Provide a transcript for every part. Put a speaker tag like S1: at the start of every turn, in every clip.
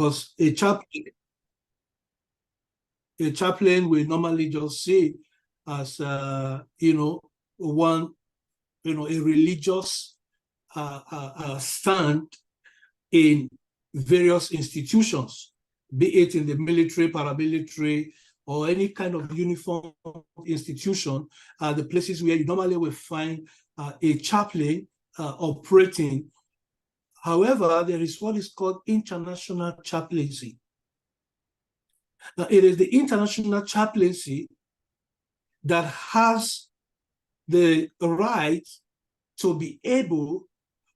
S1: Because a chaplain will normally just see as one, a religious stand in various institutions, be it in the military, paramilitary, or any kind of uniform institution, the places where you normally will find a chaplain operating. However, there is what is called international chaplaincy. Now, it is the international chaplaincy that has the right to be able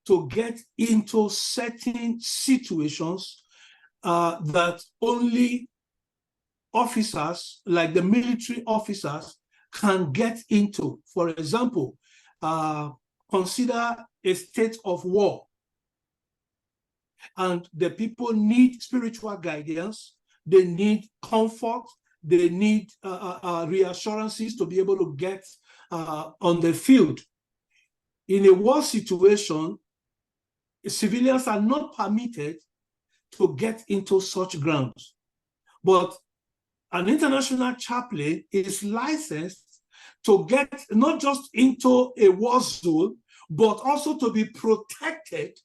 S1: to get into certain situations that only officers, like the military officers, can get into. For example, consider a state of war, and the people need spiritual guidance, they need comfort, they need reassurances to be able to get on the field. In a war situation, civilians are not permitted to get into such grounds. But an international chaplain is licensed to get not just into a war zone, but also to be protected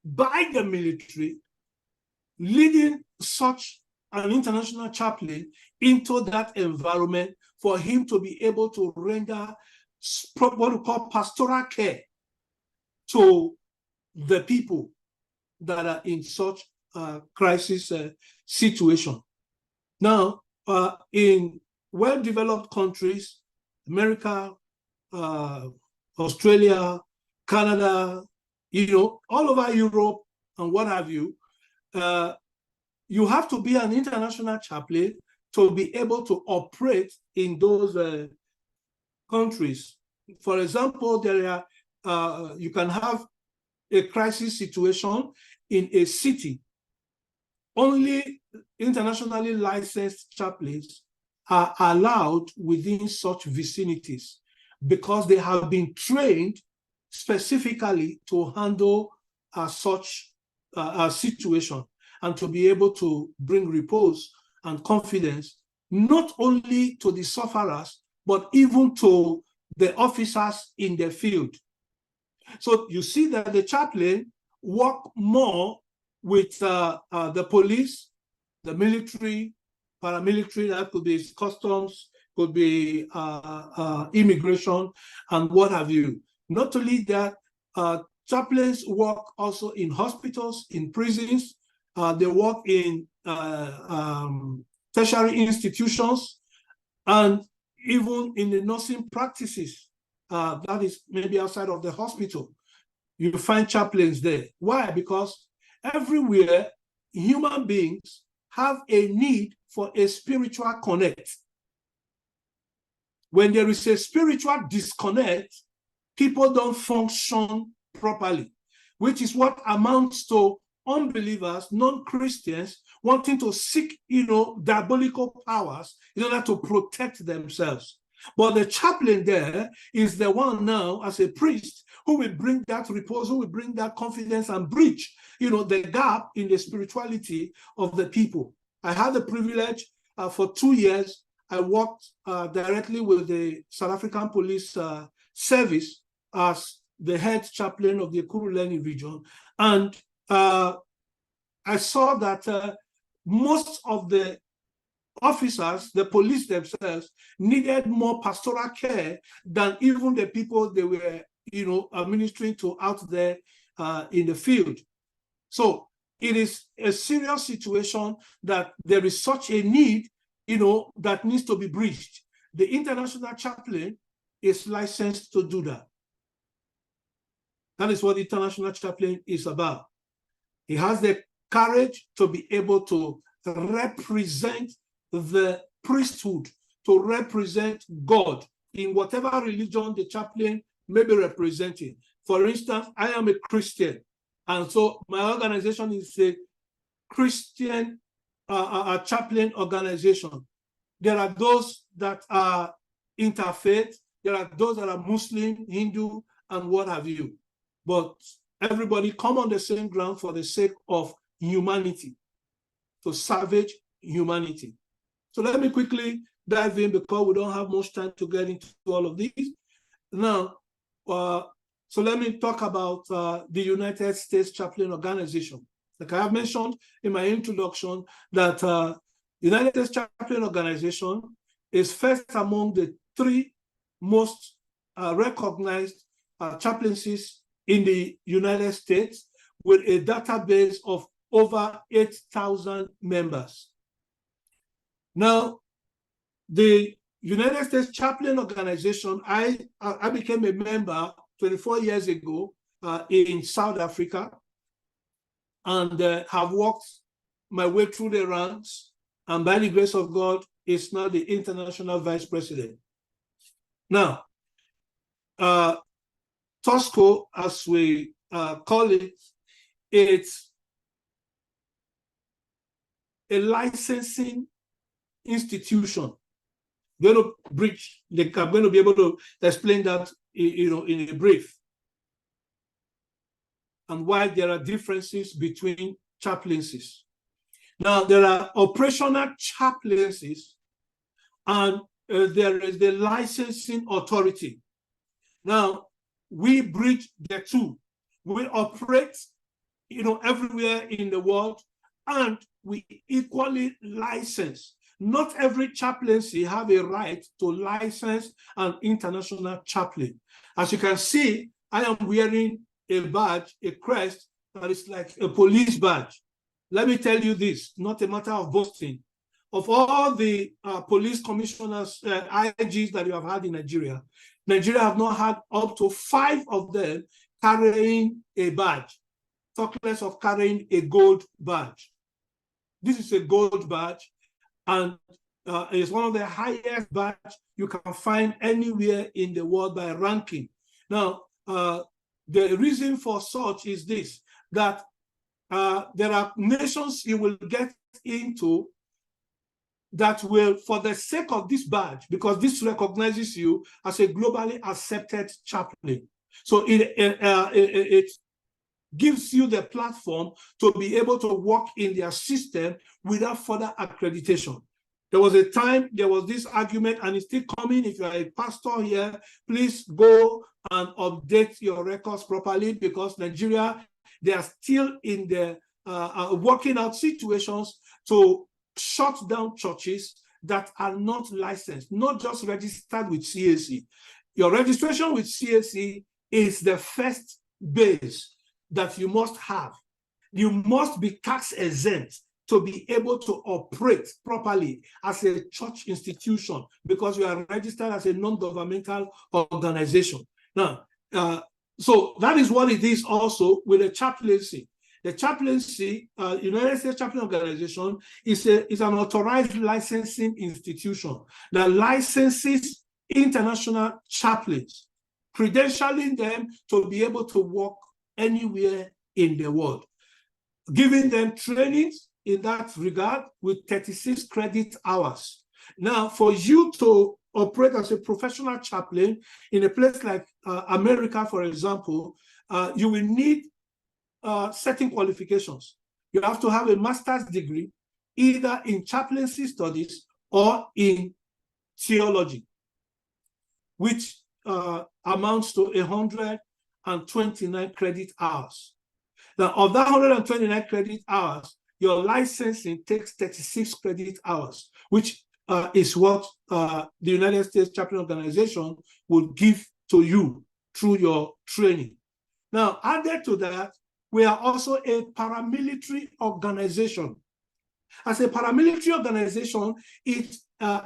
S1: by the military, leading such an international chaplain into that environment for him to be able to render what we call pastoral care to the people that are in such crisis situation. Now, in well-developed countries, America, Australia, Canada, all over Europe and what have you, you have to be an international chaplain to be able to operate in those countries. For example, there are you can have a crisis situation in a city. Only internationally licensed chaplains are allowed within such vicinities because they have been trained specifically to handle such a situation and to be able to bring repose and confidence, not only to the sufferers, but even to the officers in the field. So you see that the chaplain work more with the police, the military, paramilitary, that could be customs, could be immigration, and what have you. Not only that, chaplains work also in hospitals, in prisons, they work in tertiary institutions, and even in the nursing practices, that is maybe outside of the hospital. You find chaplains there. Why? Because everywhere human beings have a need for a spiritual connect. When there is a spiritual disconnect, people don't function properly, which is what amounts to unbelievers, non-Christians, wanting to seek, diabolical powers in order to protect themselves. But the chaplain there is the one now, as a priest, who will bring that repose, who will bring that confidence and bridge, the gap in the spirituality of the people. I had the privilege for 2 years. I worked directly with the South African Police Service as the head chaplain of the Ekurhuleni region. And I saw that most of the officers, the police themselves, needed more pastoral care than even the people they were, administering to out there in the field. So it is a serious situation that there is such a need, that needs to be bridged. The international chaplain is licensed to do that. That is what the international chaplain is about. He has the courage to be able to represent the priesthood, to represent God in whatever religion the chaplain may be representing. For instance, I am a Christian, and so my organization is a Christian chaplain organization. There are those that are interfaith, there are those that are Muslim, Hindu, and what have you. But everybody come on the same ground for the sake of humanity. to salvage humanity. So let me quickly dive in because we don't have much time to get into all of these. Now, so let me talk about the United States Chaplain Organization. Like I have mentioned in my introduction, that United States Chaplain Organization is first among the 3 most recognized chaplaincies in the United States, with a database of over 8,000 members. Now, the United States Chaplain Organization, I became a member 24 years ago in South Africa, and have worked my way through the ranks, and by the grace of God, is now the international vice president. Now, TOSCO, as we call it, it's a licensing institution. I'm going to be able to explain that, in a brief, and why there are differences between chaplaincies. Now, there are operational chaplaincies, and there is the licensing authority. Now, we bridge the two. We operate, everywhere in the world, and we equally license. Not every chaplaincy have a right to license an international chaplain. As you can see, I am wearing a badge, a crest, that is like a police badge. Let me tell you this, not a matter of boasting. Of all the police commissioners, IGs that you have had in Nigeria, Nigeria have not had up to 5 of them carrying a badge, talk less of carrying a gold badge. This is a gold badge, and it's one of the highest badges you can find anywhere in the world by ranking. Now, the reason for such is this, that there are nations you will get into that will, for the sake of this badge, because this recognizes you as a globally accepted chaplain. So it gives you the platform to be able to work in their system without further accreditation. There was a time, there was this argument, and it's still coming. If you're a pastor here, please go and update your records properly, because Nigeria, they are still in the working out situations to shut down churches that are not licensed, not just registered with CAC. Your registration with CAC is the first base that you must have. You must be tax exempt to be able to operate properly as a church institution, because you are registered as a non-governmental organization. Now, so that is what it is also with the chaplaincy. The chaplaincy, United States Chaplain Organization, is an authorized licensing institution that licenses international chaplains, credentialing them to be able to work anywhere in the world, giving them trainings in that regard with 36 credit hours. Now, for you to operate as a professional chaplain in a place like America, for example, you will need certain qualifications. You have to have a master's degree, either in chaplaincy studies or in theology, which amounts to 129 credit hours. Now, of that 129 credit hours, your licensing takes 36 credit hours, which is what the United States Chaplain Organization will give to you through your training. Now, added to that, we are also a paramilitary organization. As a paramilitary organization, it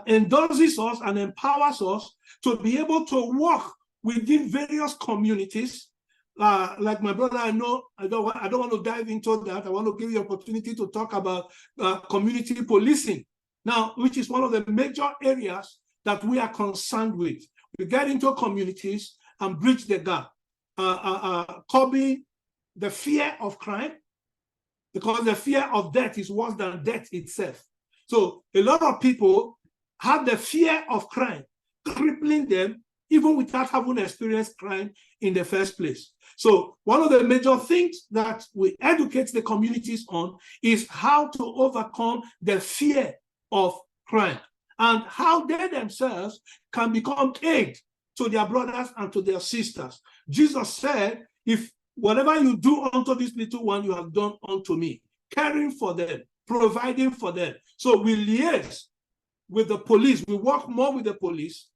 S1: endorses us and empowers us to be able to work within various communities. Like my brother, I know, I don't want to dive into that. I want to give you opportunity to talk about community policing now, which is one of the major areas that we are concerned with. We get into communities and bridge the gap, curbing the fear of crime, because the fear of death is worse than death itself. So a lot of people have the fear of crime crippling them even without having experienced crime in the first place. So one of the major things that we educate the communities on is how to overcome the fear of crime and how they themselves can become aid to their brothers and to their sisters. Jesus said, if whatever you do unto this little one, you have done unto me, caring for them, providing for them. So we liaise with the police. We work more with the police,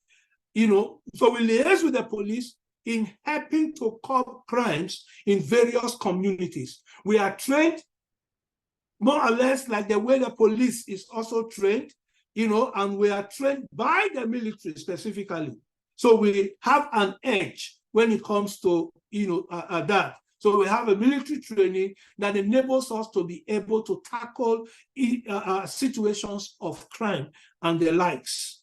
S1: so we liaise with the police in helping to curb crimes in various communities. We are trained more or less like the way the police is also trained, and we are trained by the military specifically. So we have an edge when it comes to, that. So we have a military training that enables us to be able to tackle situations of crime and the likes.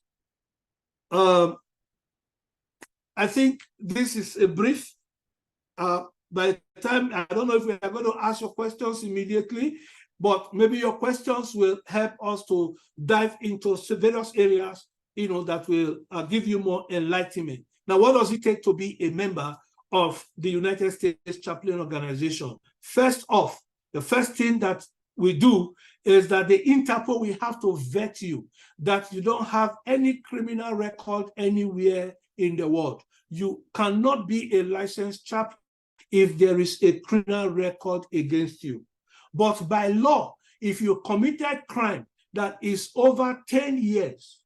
S1: I think this is a brief. By the time, I don't know if we are going to ask your questions immediately, but maybe your questions will help us to dive into various areas, that will give you more enlightenment. Now, what does it take to be a member of the United States Chaplain Organization? First off, the first thing that we do is that the Interpol will have to vet you, that you don't have any criminal record anywhere in the world. You cannot be a licensed chaplain if there is a criminal record against you. But by law, if you committed crime that is over 10 years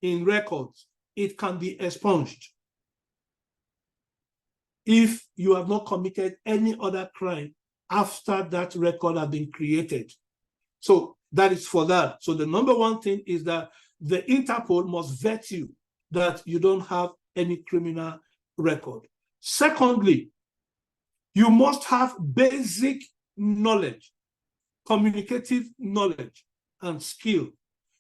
S1: in records, it can be expunged if you have not committed any other crime after that record has been created. So that is for that. So the number one thing is that the Interpol must vet you that you don't have any criminal record. Secondly, you must have basic knowledge, communicative knowledge and skill.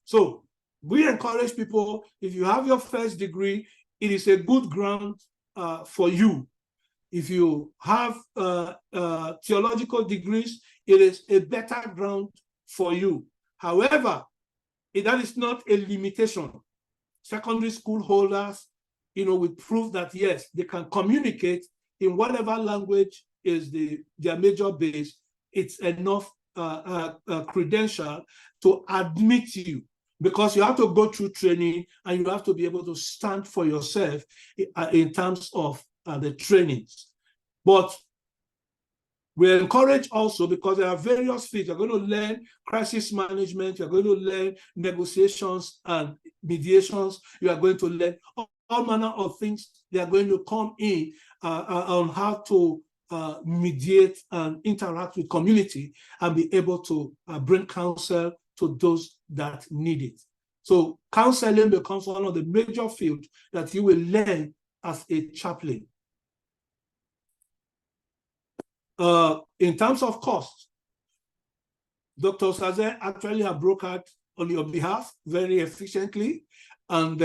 S1: So we encourage people, if you have your first degree, it is a good ground for you. If you have theological degrees, it is a better ground for you. However, that is not a limitation. Secondary school holders, we prove that, yes, they can communicate in whatever language is their major base. It's enough credential to admit you, because you have to go through training and you have to be able to stand for yourself in terms of the trainings. But we encourage also, because there are various fields. You're going to learn crisis management, you're going to learn negotiations and mediations, you are going to learn all manner of things. They are going to come in on how to mediate and interact with community and be able to bring counsel to those that need it. So counseling becomes one of the major fields that you will learn as a chaplain. In terms of cost, Dr. Osaze actually have brokered on your behalf very efficiently, and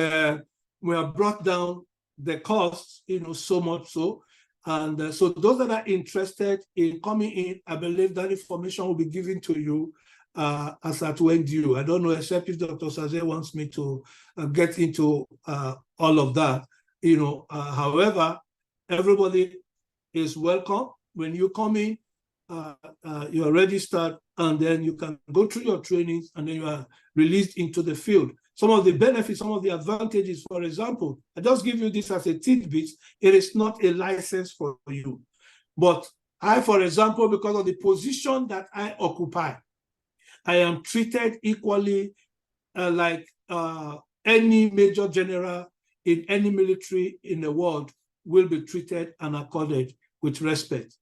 S1: we have brought down the costs, so much so. And so those that are interested in coming in, I believe that information will be given to you as at when due. I don't know, except if Dr. Osaze wants me to get into all of that. However, everybody is welcome. When you come in, you are registered, and then you can go through your trainings, and then you are released into the field. Some of the benefits, some of the advantages, for example, I just give you this as a tidbit. It is not a license for you. But I, for example, because of the position that I occupy, I am treated equally like any major general in any military in the world will be treated and accorded with respect.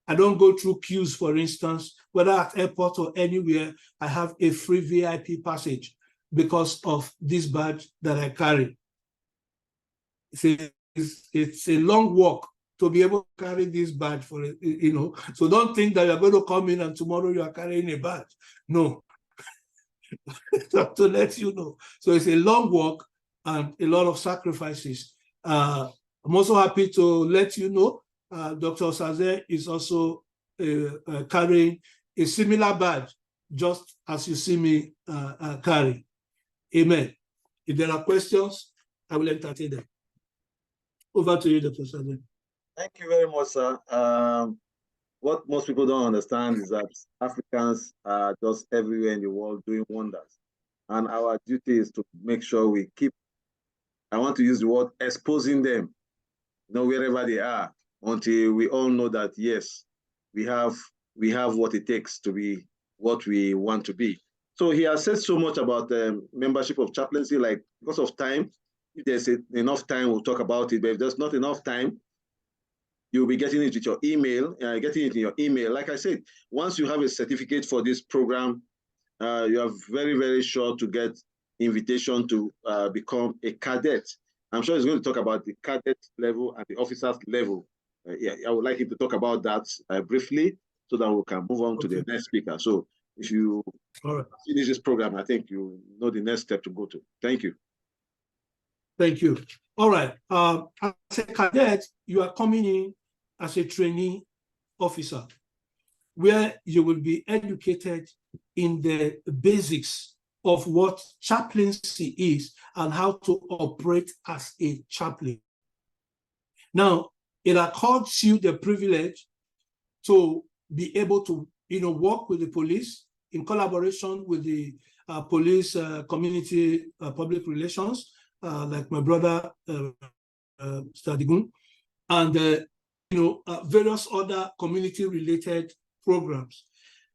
S1: I don't go through queues, for instance, whether at airport or anywhere. I have a free VIP passage because of this badge that I carry. It's a long walk to be able to carry this badge for it, So don't think that you're going to come in and tomorrow you are carrying a badge. No. To let you know. So it's a long walk and a lot of sacrifices. I'm also happy to let you know Dr. Osaze is also carrying a similar badge, just as you see me carry. Amen. If there are questions, I will entertain them. Over to you, Dr. Sadler.
S2: Thank you very much, sir. What most people don't understand is that Africans are just everywhere in the world doing wonders. And our duty is to make sure we keep, I want to use the word, exposing them, wherever they are, until we all know that, yes, we have what it takes to be what we want to be. So he has said so much about the membership of chaplaincy, like because of time, if there's enough time, we'll talk about it, but if there's not enough time, you'll be getting it with your email, getting it in your email. Like I said, once you have a certificate for this program, you are very, very sure to get invitation to become a cadet. I'm sure he's going to talk about the cadet level and the officers level. Yeah, I would like him to talk about that briefly so that we can move on to the next speaker. So if you finish this program, I think you know the next step to go to. Thank you.
S1: Thank you. All right. As a cadet, you are coming in as a trainee officer, where you will be educated in the basics of what chaplaincy is and how to operate as a chaplain. Now, it accords you the privilege to be able to, work with the police in collaboration with the police community public relations, like my brother Stadigun, and various other community-related programs.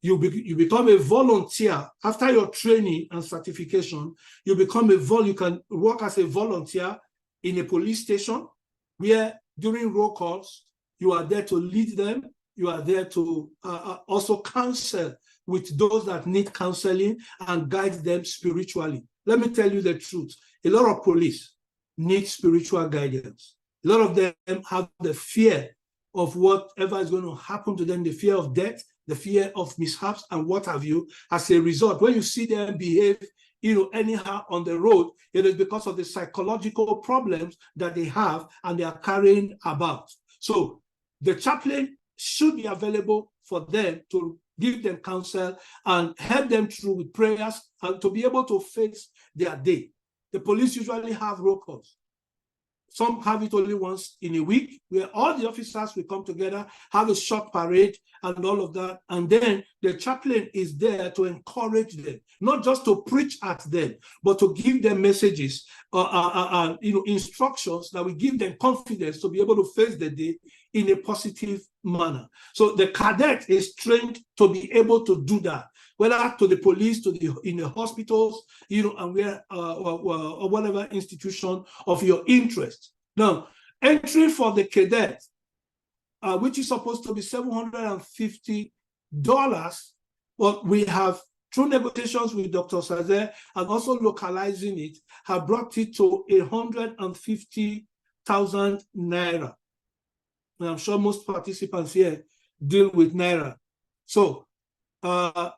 S1: You become a volunteer after your training and certification. You can work as a volunteer in a police station, where during roll calls you are there to lead them. You are there to also counsel with those that need counseling and guide them spiritually. Let me tell you the truth. A lot of police need spiritual guidance. A lot of them have the fear of whatever is going to happen to them, the fear of death, the fear of mishaps, and what have you. As a result, when you see them behave, anyhow on the road, it is because of the psychological problems that they have and they are carrying about. So the chaplain should be available for them to give them counsel and help them through with prayers and to be able to face their day. The police usually have roll calls. Some have it only once in a week, where all the officers will come together, have a short parade and all of that. And then the chaplain is there to encourage them, not just to preach at them, but to give them messages, instructions that will give them confidence to be able to face the day in a positive manner. So the cadet is trained to be able to do that, whether to the police, in the hospitals, and where or whatever institution of your interest. Now, entry for the cadet, which is supposed to be $750, but we have, through negotiations with Dr. Sazer and also localizing it, have brought it to 150,000 naira. And I'm sure most participants here deal with naira. So the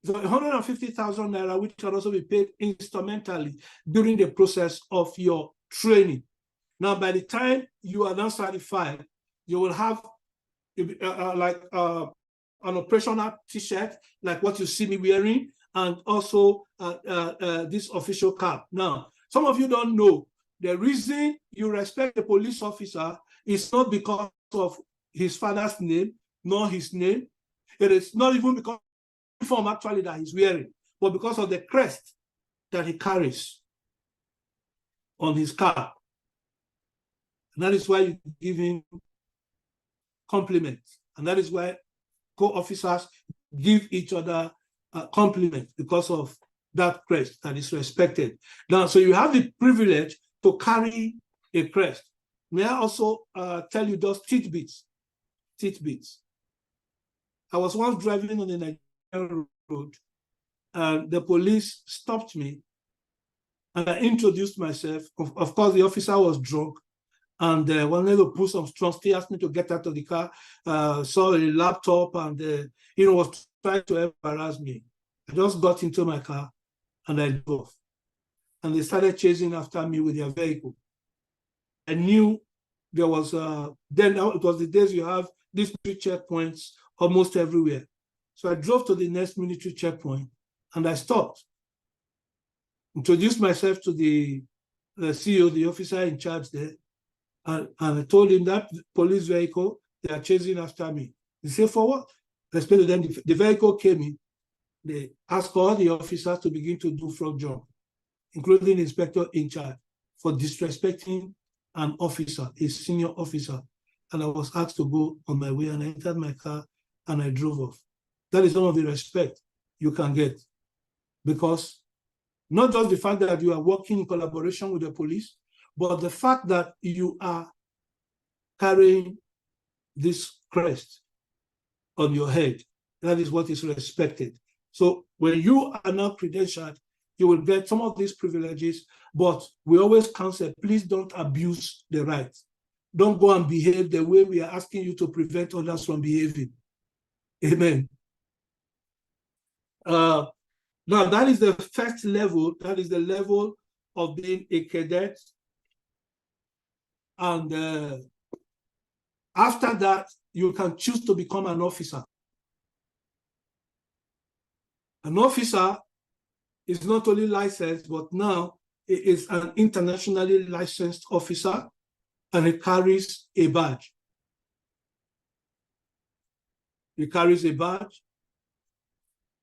S1: 150,000 naira, which can also be paid instrumentally during the process of your training. Now, by the time you are now certified, you will have an operational T-shirt, like what you see me wearing, and also this official cap. Now, some of you don't know, the reason you respect the police officer is not because of his father's name, nor his name. It is not even because of the uniform actually that he's wearing, but because of the crest that he carries on his cap. And that is why you give him compliments. And that is why co-officers give each other compliments, because of that crest that is respected. Now, so you have the privilege to carry a crest. May I also tell you those tidbits? I was once driving on the Nigerian road, and the police stopped me, and I introduced myself. Of course, the officer was drunk, and wanted to put some trust. He asked me to get out of the car, saw a laptop, and was trying to embarrass me. I just got into my car, and I drove off. And they started chasing after me with their vehicle. I knew there was, then it was the days you have these military checkpoints almost everywhere. So I drove to the next military checkpoint, and I stopped. Introduced myself to the the CEO, the officer in charge there, and I told him that police vehicle, they are chasing after me. He said, for what? I explained to them, the vehicle came in. They asked all the officers to begin to do frog jump, including the inspector in charge, for disrespecting an officer, a senior officer. And I was asked to go on my way, and I entered my car and I drove off. That is some of the respect you can get, because not just the fact that you are working in collaboration with the police, but the fact that you are carrying this crest on your head. That is what is respected. So when you are now credentialed, you will get some of these privileges, but we always counsel, please don't abuse the right. Don't go and behave the way we are asking you to prevent others from behaving. Amen. Now, that is the first level. That is the level of being a cadet. And after that, you can choose to become an officer. An officer is not only licensed, but now it is an internationally licensed officer, and it carries a badge. It carries a badge.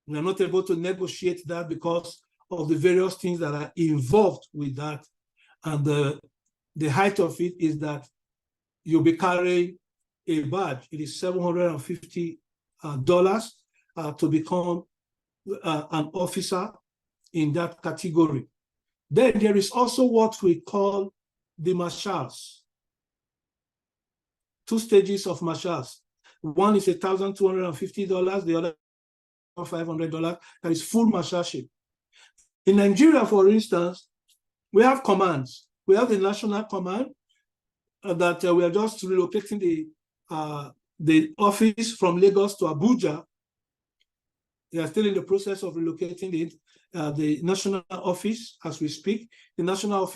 S1: We are not able to negotiate that because of the various things that are involved with that. And the height of it is that you'll be carrying a badge. It is $750 to become an officer in that category. Then there is also what we call the marshals. 2 stages of marshals. One is $1,250, the other $500. That is full marshalship. In Nigeria, for instance, we have commands. We have the national command that we are just relocating the office from Lagos to Abuja. They are still in the process of relocating the national office as we speak. The national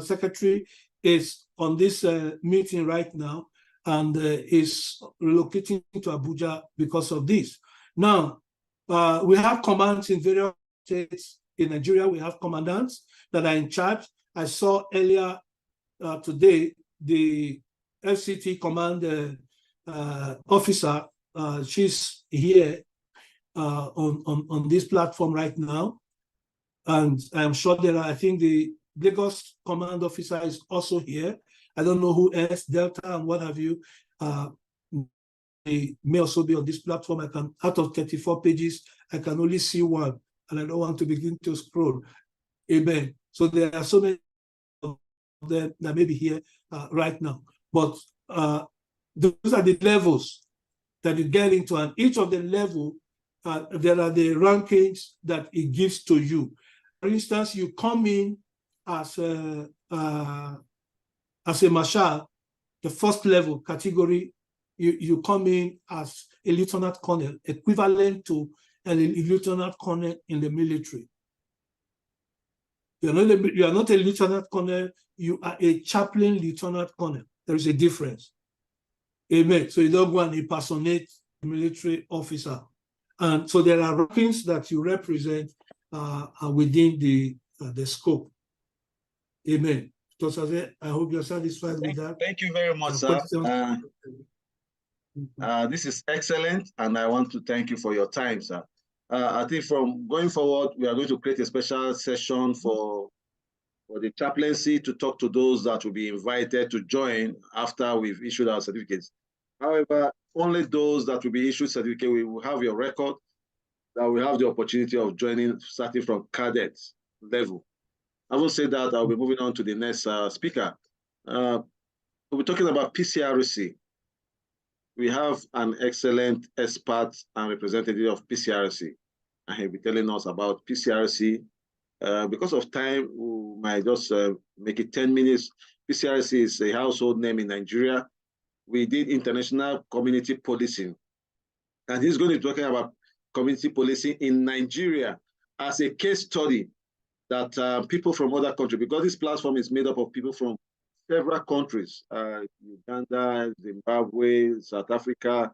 S1: secretary is on this meeting right now, and is relocating to Abuja because of this. Now, we have commands in various states. In Nigeria, we have commandants that are in charge. I saw earlier today the FCT command officer. She's here on this platform right now, and I'm sure I think the Lagos command officer is also here. I don't know who else, Delta and what have you. They may also be on this platform. Out of 34 pages, I can only see one, and I don't want to begin to scroll. Amen. So there are so many of them that may be here right now. But those are the levels that you get into, and each of the level, there are the rankings that it gives to you. For instance, you come in as a marshal, the first level category. You come in as a lieutenant colonel, equivalent to a lieutenant colonel in the military. You are not a lieutenant colonel, you are a chaplain lieutenant colonel. There is a difference. Amen. So you don't go and impersonate a military officer. And so there are rankings that you represent within the scope. Amen. I hope you're satisfied with that.
S2: Thank you very much, sir. This is excellent, and I want to thank you for your time, sir. I think from going forward, we are going to create a special session for the chaplaincy to talk to those that will be invited to join after we've issued our certificates. However, only those that will be issued certificate, we will have your record, that will have the opportunity of joining, starting from cadet level. I will say that I'll be moving on to the next speaker. We'll be talking about PCRC. We have an excellent expert and representative of PCRC, and he'll be telling us about PCRC. Because of time, we might just make it 10 minutes. PCRC is a household name in Nigeria. We did international community policing, and he's going to be talking about community policing in Nigeria as a case study that people from other countries, because this platform is made up of people from several countries, Uganda, Zimbabwe, South Africa,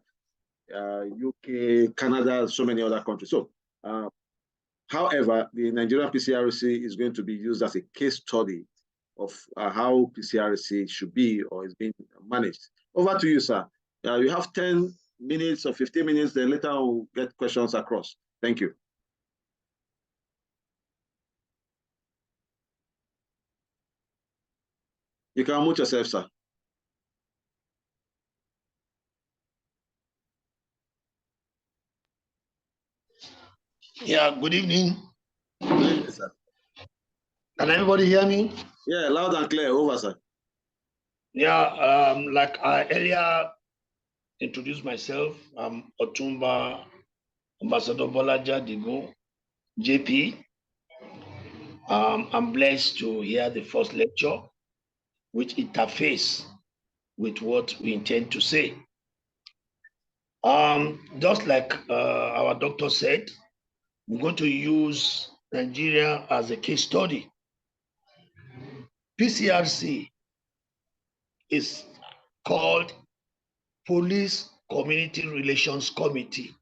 S2: UK, Canada, so many other countries. So However, the Nigerian PCRC is going to be used as a case study of how PCRC should be or is being managed. Over to you, sir. You have 10 minutes or 15 minutes, then later we'll get questions across. Thank you. You can unmute yourself, sir.
S3: Yeah, good evening.
S2: Good evening, sir.
S3: Can everybody hear me?
S2: Yeah, loud and clear. Over, sir.
S3: Yeah, like I earlier introduced myself, I'm Otumba Ambassador Bolaja Digo, JP. I'm blessed to hear the first lecture, which interface with what we intend to say. Just like our doctor said, we're going to use Nigeria as a case study. PCRC is called Police Community Relations Committee.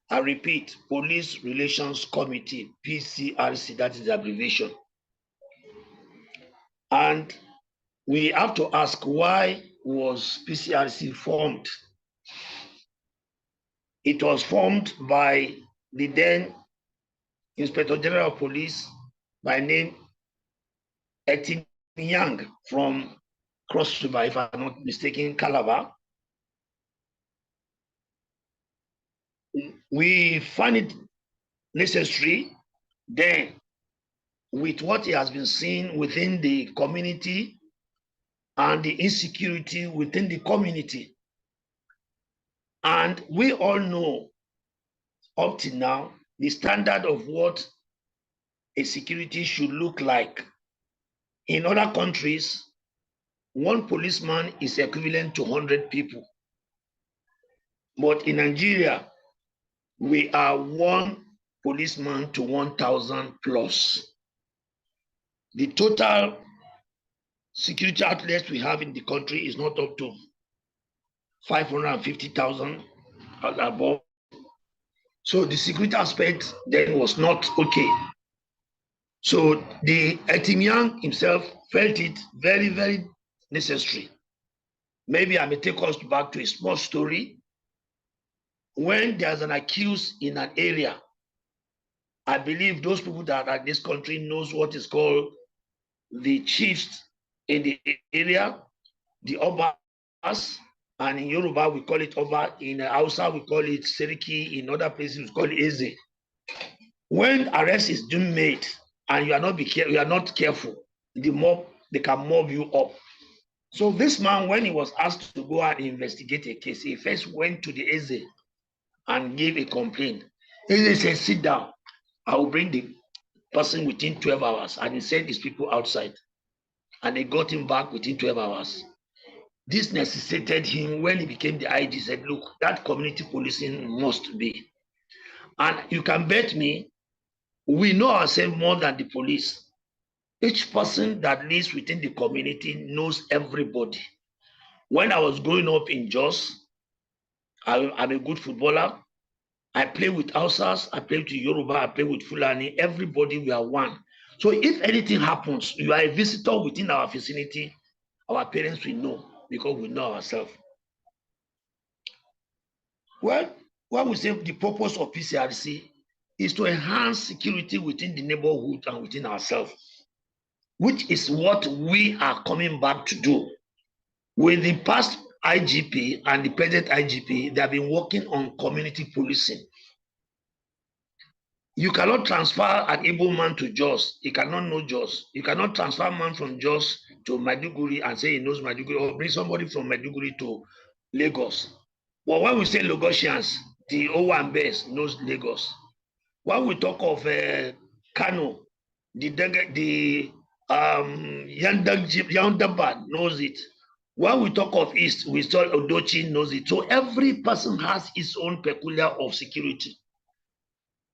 S3: I repeat, Police Relations Committee, PCRC, that is the abbreviation. And we have to ask, why was PCRC formed? It was formed by the then Inspector General of Police by name Etim Young from Cross River, if I'm not mistaken, Calabar. We find it necessary then, with what has been seen within the community and the insecurity within the community. And we all know up to now the standard of what a security should look like. In other countries, one policeman is equivalent to 100 people. But in Nigeria, we are one policeman to 1,000 plus. The total security outlets we have in the country is not up to 550,000 above. So the security aspect then was not okay. So the Etim himself felt it very, very necessary. Maybe I may take us back to a small story. When there's an accused in an area, I believe those people that are in this country knows what is called the chiefs in the area, the Obas, and in Yoruba we call it Oba, in Hausa we call it Seriki, in other places we call it Eze. When arrest is being made and you are not careful, the mob, they can mob you up. So this man, when he was asked to go and investigate a case, he first went to the Eze and gave a complaint. Eze said, sit down, I will bring the person within 12 hours. And he sent his people outside. And they got him back within 12 hours. This necessitated him, when he became the IG, said, look, that community policing must be. And you can bet me, we know ourselves more than the police. Each person that lives within the community knows everybody. When I was growing up in Jos, I'm a good footballer. I play with Hausas, I play with Yoruba, I play with Fulani. Everybody, we are one. So if anything happens, you are a visitor within our vicinity, our parents will know because we know ourselves. Well, what we say the purpose of PCRC is to enhance security within the neighborhood and within ourselves, which is what we are coming back to do. With the past IGP and the present IGP, they have been working on community policing. You cannot transfer an able man to Jos. He cannot know Jos. You cannot transfer a man from Jos to Maiduguri and say he knows Maiduguri, or bring somebody from Maiduguri to Lagos. But when we say Lagosians, the Owambes knows Lagos. When we talk of Kano, the Yandaba knows it. When we talk of East, we saw Odochi knows it. So every person has his own peculiar of security.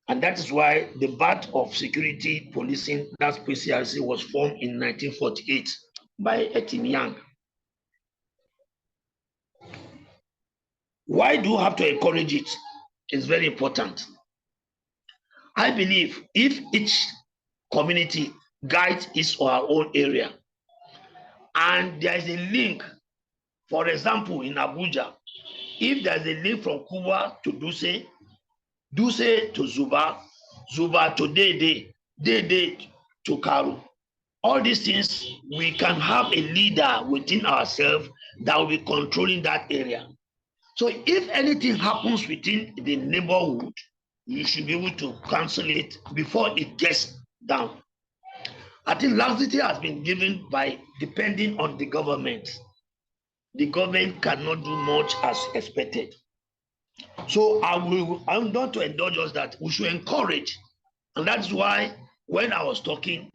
S3: And that is why the Board of Security Policing, that's PCRC, was formed in 1948 by Etim Young. Why do you have to encourage it? It's very important. I believe if each community guides its or her own area, and there is a link, for example, in Abuja, if there is a link from Kuba to Duse, Duse to Zuba, Zuba to Dede, Dede to Karu, all these things, we can have a leader within ourselves that will be controlling that area. So if anything happens within the neighborhood, you should be able to cancel it before it gets down. I think laxity has been given by depending on the government. The government cannot do much as expected. So I'm not to indulge us that we should encourage. And that's why when I was talking,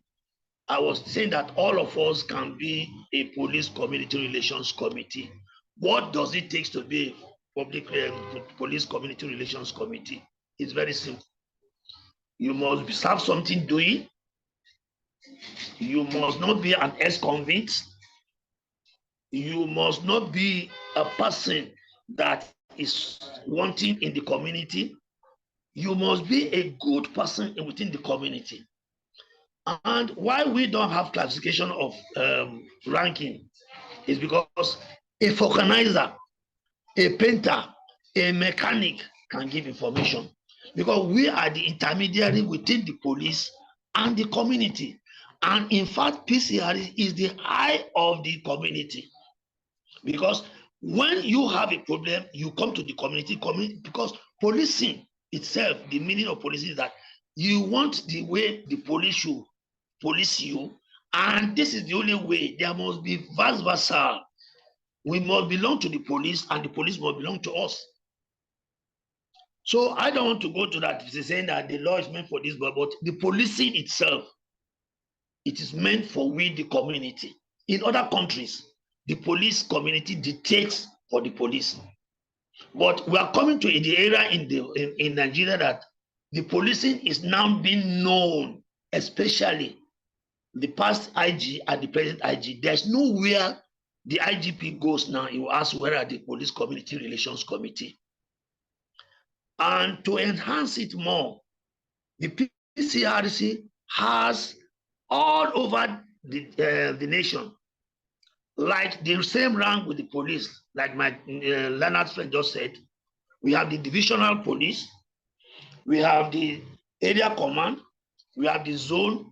S3: I was saying that all of us can be a police community relations committee. What does it take to be a public police community relations committee? It's very simple. You must have something doing. You must not be an ex-convict. You must not be a person that is wanting in the community. You must be a good person within the community. And why we don't have classification of ranking is because a vulcanizer, a painter, a mechanic can give information, because we are the intermediary within the police and the community. And in fact, PCR is the eye of the community, because when you have a problem, you come to the community because policing itself, the meaning of policing is that you want the way the police should police you, and this is the only way. There must be vice versa. We must belong to the police, and the police must belong to us. So I don't want to go to that saying that the law is meant for this, but the policing itself, it is meant for we, the community. In other countries, the police community dictates for the police. But we are coming to the era in Nigeria that the policing is now being known, especially the past IG and the present IG. There's nowhere the IGP goes now, he will ask where are the police community relations committee. And to enhance it more, the PCRC has all over the nation, like the same rank with the police, like my Leonard's friend just said. We have the divisional police, we have the area command, we have the zone,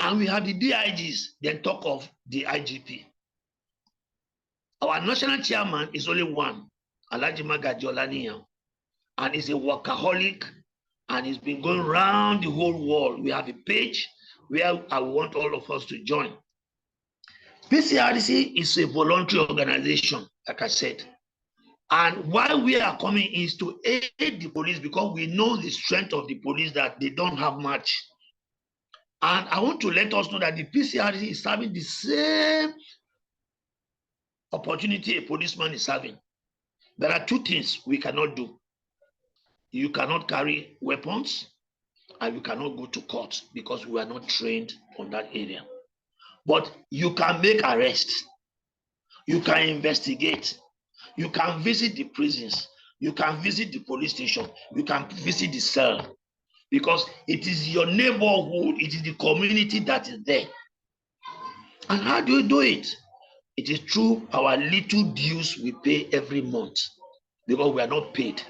S3: and we have the DIGs, then talk of the IGP. Our national chairman is only one, Alhaji Magaji Olaniyan, and he's a workaholic, and he's been going around the whole world. We have a page where I want all of us to join. PCRC is a voluntary organization, like I said. And why we are coming is to aid the police, because we know the strength of the police, that they don't have much. And I want to let us know that the PCRC is serving the same opportunity a policeman is serving. There are two things we cannot do. You cannot carry weapons, and you cannot go to court, because we are not trained on that area. But you can make arrests, you can investigate, you can visit the prisons, you can visit the police station, you can visit the cell, because it is your neighborhood, it is the community that is there. And how do you do it? It is through our little dues we pay every month, because we are not paid.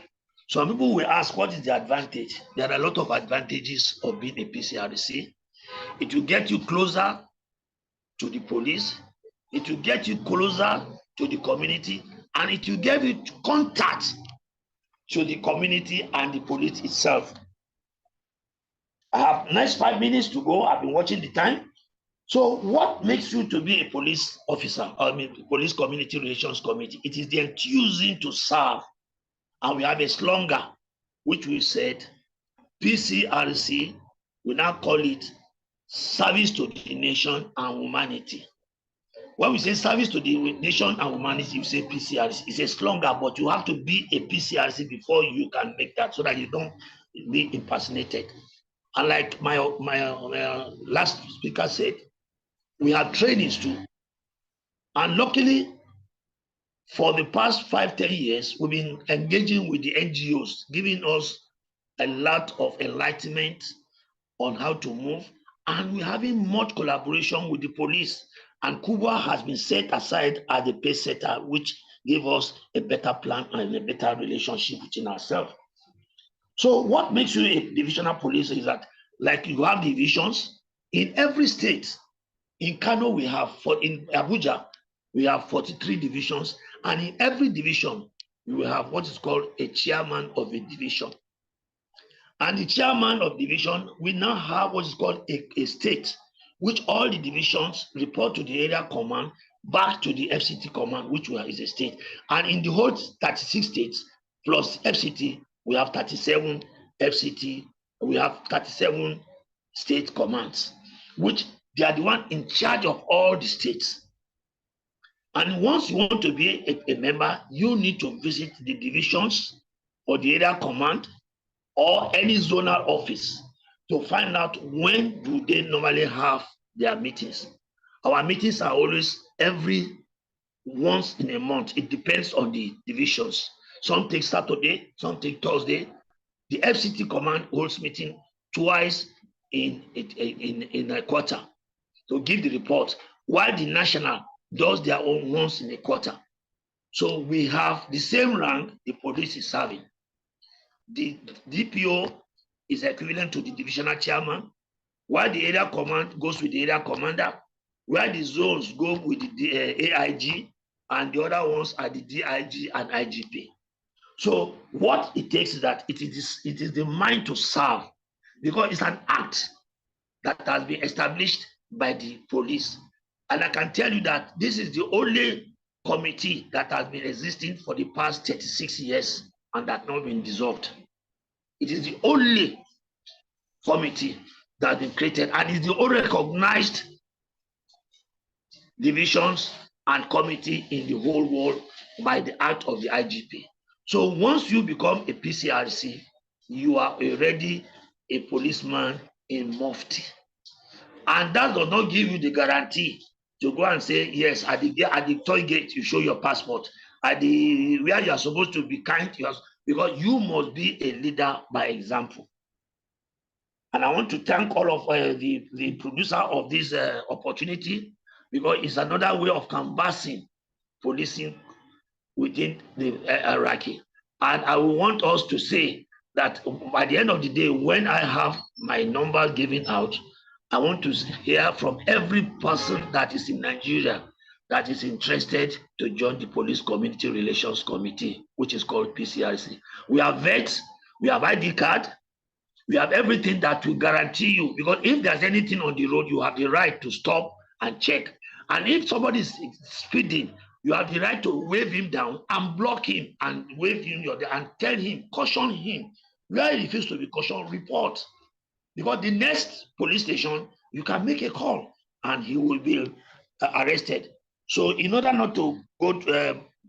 S3: Some people will ask, what is the advantage? There are a lot of advantages of being a PCRC. It will get you closer to the police, it will get you closer to the community, and it will give you contact to the community and the police itself. I have next 5 minutes to go. I've been watching the time. So what makes you to be a police officer, police community relations committee? It is the enthusiasm to serve. And we have a slogan, which we said, PCRC, we now call it service to the nation and humanity. When we say service to the nation and humanity, you say PCRC. It's a slogan, but you have to be a PCRC before you can make that, so that you don't be impersonated. And like my last speaker said, we have trainings too. And luckily, for the past 5-10 years, we've been engaging with the NGOs, giving us a lot of enlightenment on how to move, and we're having much collaboration with the police. And Cuba has been set aside as the pace setter, which gave us a better plan and a better relationship within ourselves. So what makes you a divisional police is that, like, you have divisions in every state. In Kano, we have, in Abuja, we have 43 divisions, and in every division, we will have what is called a chairman of a division. And the chairman of division, we now have what is called a state, which all the divisions report to the area command, back to the FCT command, which is a state. And in the whole 36 states plus FCT, we have 37 FCT, we have 37 state commands, which they are the one in charge of all the states. And once you want to be a member, you need to visit the divisions or the area command or any zonal office to find out when do they normally have their meetings. Our meetings are always every once in a month. It depends on the divisions. Some take Saturday, some take Thursday. The FCT command holds meeting twice in a quarter to give the report, while the national does their own once in a quarter. So we have the same rank the police is serving. The DPO is equivalent to the divisional chairman, while the area command goes with the area commander, while the zones go with the AIG, and the other ones are the DIG and IGP. So what it takes is that it is the mind to serve, because it's an act that has been established by the police. And I can tell you that this is the only committee that has been existing for the past 36 years and that not been dissolved. It is the only committee that has been created, and is the only recognized divisions and committee in the whole world by the act of the IGP. So once you become a PCRC, you are already a policeman in Mufti. And that does not give you the guarantee to go and say, yes, at the toll gate, you show your passport. At the where you are supposed to be kind, because you must be a leader by example. And I want to thank all of the producer of this opportunity, because it's another way of canvassing policing within the hierarchy. And I want us to say that by the end of the day, when I have my number given out, I want to hear from every person that is in Nigeria that is interested to join the Police Community Relations Committee, which is called PCRC. We have vets, we have ID card, we have everything that will guarantee you, because if there's anything on the road, you have the right to stop and check. And if somebody is speeding, you have the right to wave him down and block him and wave him and tell him, caution him. Where he refuses to be cautioned, report. Because the next police station, you can make a call and he will be arrested. So in order not to go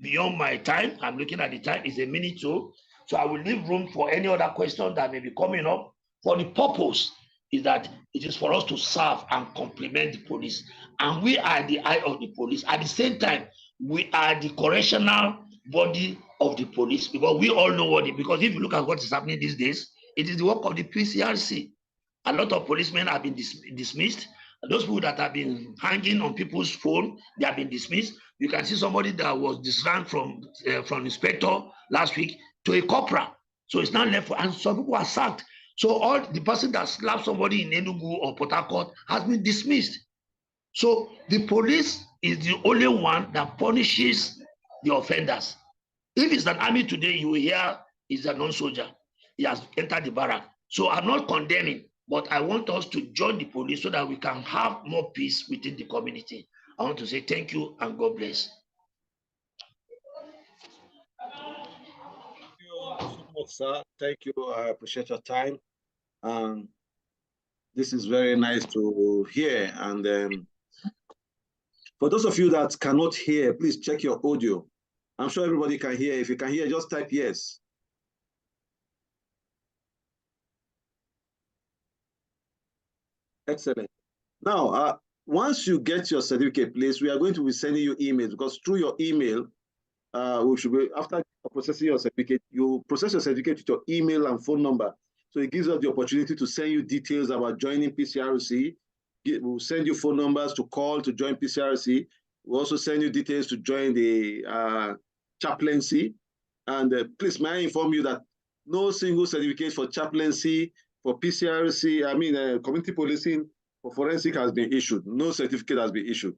S3: beyond my time, I'm looking at the time, it's a minute too. So I will leave room for any other question that may be coming up. For the purpose is that it is for us to serve and complement the police. And we are the eye of the police. At the same time, we are the correctional body of the police, because we all know because if you look at what is happening these days, it is the work of the PCRC. A lot of policemen have been dismissed. Those people that have been hanging on people's phone, they have been dismissed. You can see somebody that was disranked from inspector last week to a corporal. So it's not left, and some people are sacked. So all the person that slapped somebody in Enugu or Port Harcourt has been dismissed. So the police is the only one that punishes the offenders. If it's an army today, you will hear is a non-soldier. He has entered the barrack. So I'm not condemning, but I want us to join the police so that we can have more peace within the community. I want to say thank you and God bless.
S2: Thank you so much, sir. Thank you. I appreciate your time. This is very nice to hear. And for those of you that cannot hear, please check your audio. I'm sure everybody can hear. If you can hear, just type yes. Excellent. Now, once you get your certificate, please, we are going to be sending you emails, because through your email, we should be, after processing your certificate, you process your certificate with your email and phone number. So it gives us the opportunity to send you details about joining PCRC. We'll send you phone numbers to call to join PCRC. We'll also send you details to join the chaplaincy. And please, may I inform you that no single certificate for chaplaincy, for PCRC, community policing, for forensic has been issued. No certificate has been issued.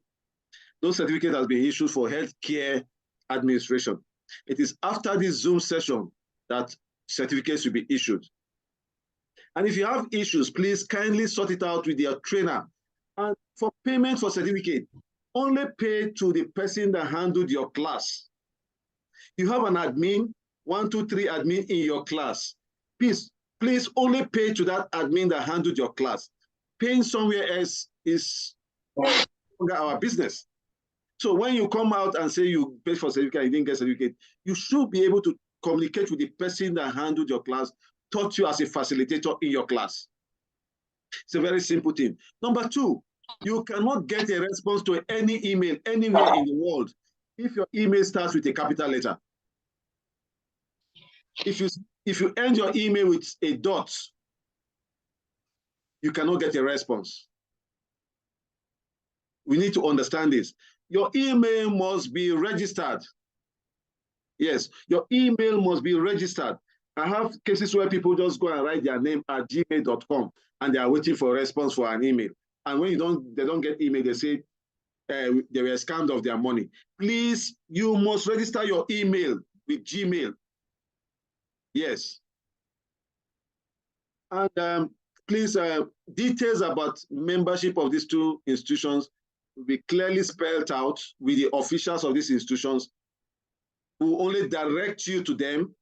S2: No certificate has been issued for healthcare administration. It is after this Zoom session that certificates will be issued. And if you have issues, please kindly sort it out with your trainer. And for payment for certificate, only pay to the person that handled your class. You have an admin, 1, 2, 3 admin in your class. Please only pay to that admin that handled your class. Paying somewhere else is no longer our business. So when you come out and say you paid for certificate, you didn't get certificate, you should be able to communicate with the person that handled your class, taught you as a facilitator in your class. It's a very simple thing. Number 2, you cannot get a response to any email anywhere in the world if your email starts with a capital letter. If you end your email with a dot, you cannot get a response. We need to understand this. Your email must be registered. Yes, your email must be registered. I have cases where people just go and write their name at gmail.com and they are waiting for a response for an email. And when they don't get email, they say they were scammed of their money. Please, you must register your email with Gmail. Yes. And please, details about membership of these 2 institutions will be clearly spelled out with the officials of these institutions, who will only direct you to them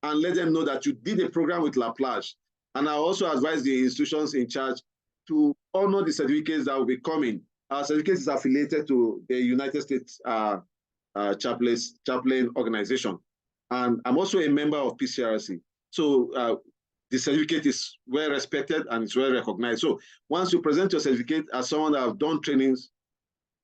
S2: and let them know that you did a program with La Plage. And I also advise the institutions in charge to honor the certificates that will be coming. Our certificate is affiliated to the United States Chaplain Organization. And I'm also a member of PCRC. So the certificate is well respected and it's well recognized. So once you present your certificate as someone that have done trainings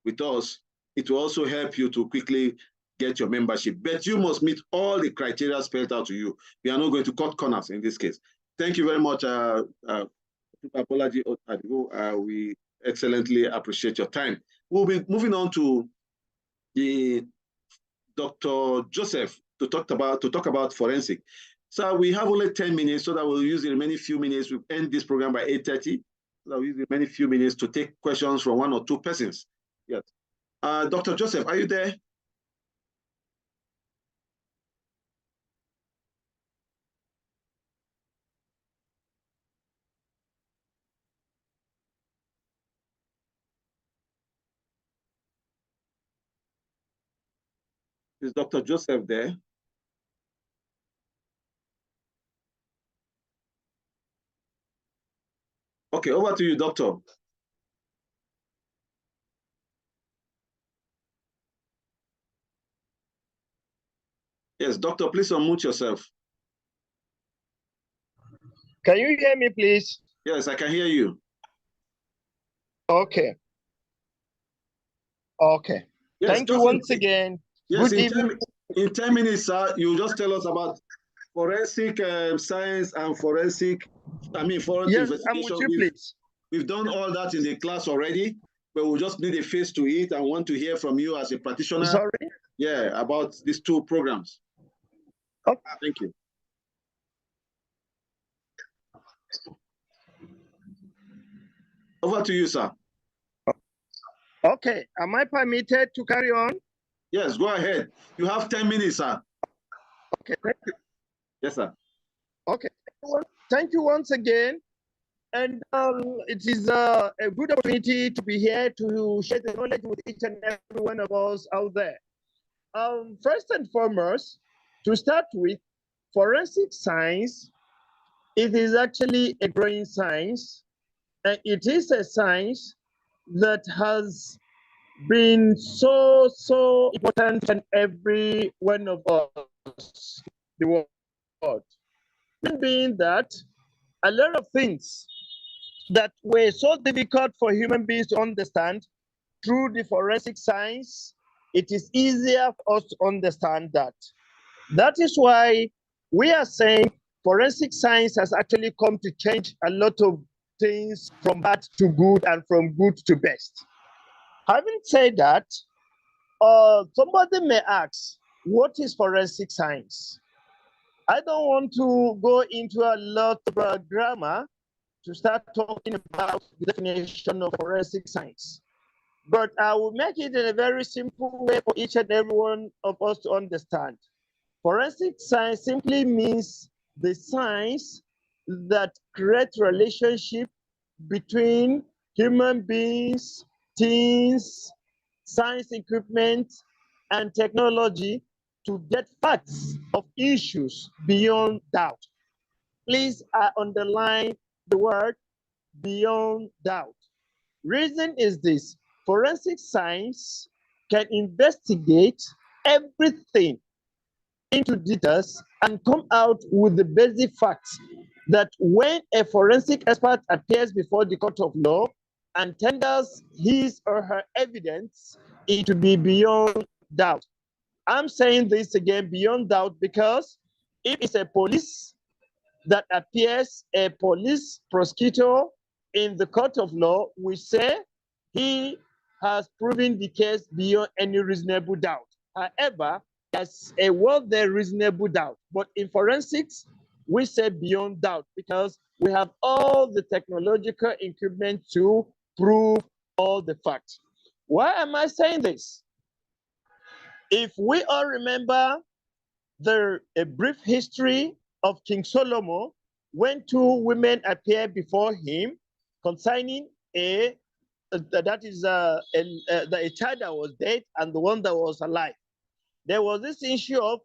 S2: with us, it will also help you to quickly get your membership. But you must meet all the criteria spelled out to you. We are not going to cut corners in this case. Thank you very much. Apology. We excellently appreciate your time. We'll be moving on to the Dr. Joseph to talk about forensic. So we have only 10 minutes, so that we'll use the remaining few minutes. We'll end this program by 8:30. So we'll use the remaining few minutes to take questions from 1 or 2 persons. Yes. Dr. Joseph, are you there? Is Dr. Joseph there? Okay, over to you, doctor. Yes, doctor, please unmute yourself.
S4: Can you hear me, please?
S2: Yes, I can hear you.
S4: Okay. Okay.
S2: Yes,
S4: thank you once again.
S2: Yes,
S4: Good evening.
S2: in 10 minutes, sir, you just tell us about forensic science and forensic,
S4: yes, I'm with you, please.
S2: We've done all that in the class already, but we just need a face to it and want to hear from you as a practitioner.
S4: Sorry?
S2: Yeah, about these 2 programs.
S4: Okay.
S2: Thank you. Over to you, sir.
S4: Okay, am I permitted to carry on?
S2: Yes, go ahead. You have 10 minutes, sir.
S4: Okay, thank you.
S2: Yes, sir.
S4: Okay, thank you once again. And it is a good opportunity to be here to share the knowledge with each and every one of us out there. First and foremost, to start with, forensic science, it is actually a growing science. And it is a science that has been so important in every one of us, the world. Being that a lot of things that were so difficult for human beings to understand through the forensic science, it is easier for us to understand that. That is why we are saying forensic science has actually come to change a lot of things from bad to good and from good to best. Having said that, somebody may ask, what is forensic science? I don't want to go into a lot of grammar to start talking about the definition of forensic science. But I will make it in a very simple way for each and every one of us to understand. Forensic science simply means the science that creates relationship between human beings, things, science equipment, and technology to get facts of issues beyond doubt. Please underline the word beyond doubt. Reason is this: forensic science can investigate everything into details and come out with the basic facts that when a forensic expert appears before the court of law and tenders his or her evidence, it will be beyond doubt. I'm saying this again, beyond doubt, because if it's a police that appears, a police prosecutor in the court of law, we say he has proven the case beyond any reasonable doubt. However, there's a word there, reasonable doubt. But in forensics, we say beyond doubt because we have all the technological equipment to prove all the facts. Why am I saying this? If we all remember a brief history of King Solomon, when two women appeared before him concerning a child that was dead and the one that was alive. There was this issue of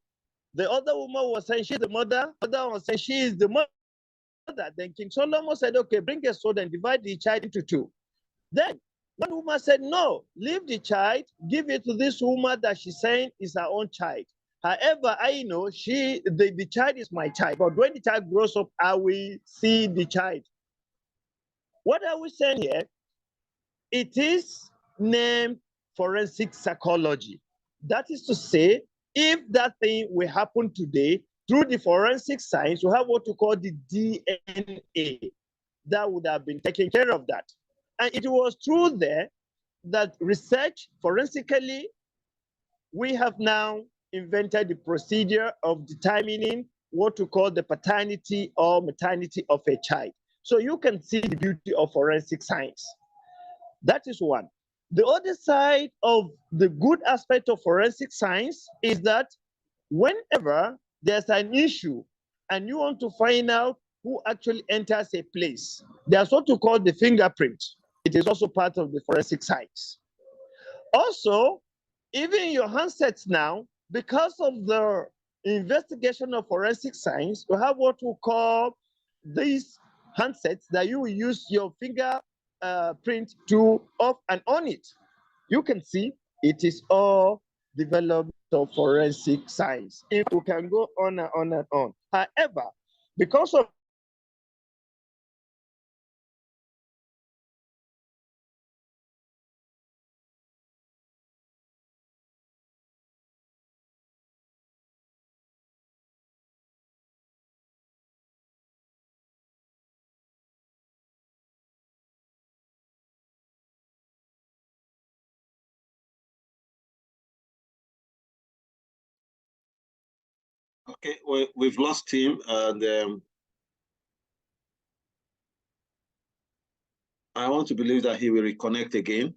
S4: the other woman was saying she's the mother, the other one was saying she is the mother. Then King Solomon said, okay, bring a sword and divide the child into two. Then one woman said, no, leave the child, give it to this woman that she's saying is her own child. However, I know the child is my child, but when the child grows up, I will see the child. What are we saying here? It is named forensic psychology. That is to say, if that thing will happen today, through the forensic science, we have what we call the DNA. That would have been taking care of that. And it was through there that research forensically, we have now invented the procedure of determining what to call the paternity or maternity of a child. So you can see the beauty of forensic science. That is one. The other side of the good aspect of forensic science is that whenever there's an issue and you want to find out who actually enters a place, there's what to call the fingerprint. It is also part of the forensic science. Also, even your handsets now, because of the investigation of forensic science, you have what we call these handsets that you will use your finger print to off and on it. You can see it is all developed of forensic science. If we can go on and on and on. However, because of
S2: Okay, we've lost him, and I want to believe that he will reconnect again.